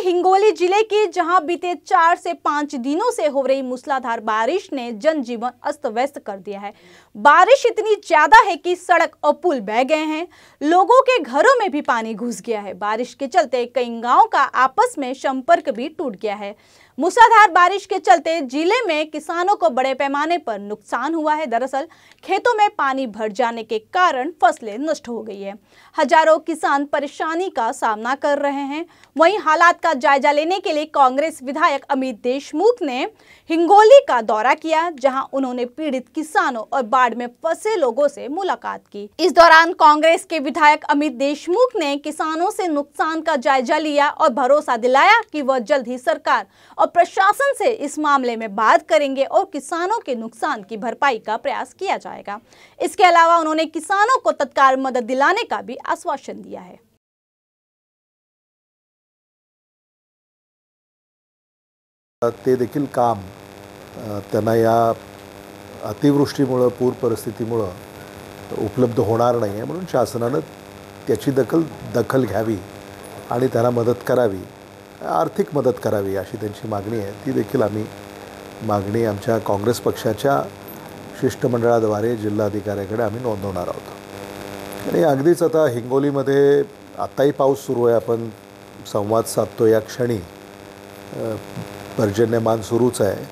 हिंगोली जिले की जहां बीते 4 से 5 दिनों से हो रही मूसलाधार बारिश ने जनजीवन अस्त व्यस्त कर दिया है। बारिश इतनी ज्यादा है कि सड़क और पुल बह गए हैं। लोगों के घरों में भी पानी घुस गया है। बारिश के चलते कई गांवों का आपस में संपर्क भी टूट गया है। मूसलाधार बारिश के चलते जिले में किसानों को बड़े पैमाने पर नुकसान हुआ है। दरअसल खेतों में पानी भर जाने के कारण फसलें नष्ट हो गई है। हजारों किसान परेशानी का सामना कर रहे हैं। वहीं हालात का जायजा लेने के लिए कांग्रेस विधायक अमित देशमुख ने हिंगोली का दौरा किया, जहां उन्होंने पीड़ित किसानों और बाढ़ में फंसे लोगों से मुलाकात की। इस दौरान कांग्रेस के विधायक अमित देशमुख ने किसानों से नुकसान का जायजा लिया और भरोसा दिलाया कि वह जल्द ही सरकार और प्रशासन से इस मामले में बात करेंगे और किसानों के नुकसान की भरपाई का प्रयास किया जाएगा। इसके अलावा उन्होंने किसानों को तत्काल मदद दिलाने का भी आश्वासन दिया है। ते देखील काम त्यांना या अतिवृष्टीमुळे पूर परिस्थितीमुळे उपलब्ध होणार नाही आहे, म्हणून शासनाने त्याची दखल घ्यावी आणि त्यांना मदत करावी, आर्थिक मदत करावी अशी त्यांची मागणी आहे। ती देखील आम्ही मागणी आमच्या काँग्रेस पक्षाच्या शिष्टमंडळाद्वारे जिल्हाधिकाऱ्याकडे आम्ही नोंदवणार आहोत। आणि अगदीच आता हिंगोलीमध्ये आताही पाऊस सुरू आहे, आपण संवाद साधतो या क्षणी पर्जन्यमान सुरूच आहे।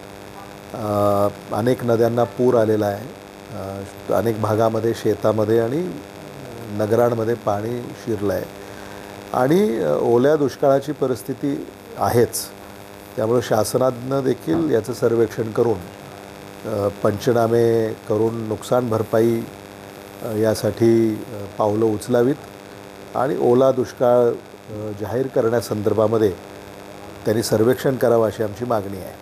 अनेक नद्यांना पूर आलेला आहे। अनेक भागामध्ये शेतामध्ये आणि नगरांमध्ये पाणी शिरलं आहे आणि ओल्या दुष्काळाची परिस्थिती आहेच। त्यामुळे शासनाने देखील याचं सर्वेक्षण करून पंचनामे करून नुकसान भरपाई यासाठी पावलं उचलावीत आणि ओला दुष्काळ जाहीर करण्यासंदर्भामध्ये त्यांनी सर्वेक्षण करावं अशी आमची मागणी आहे।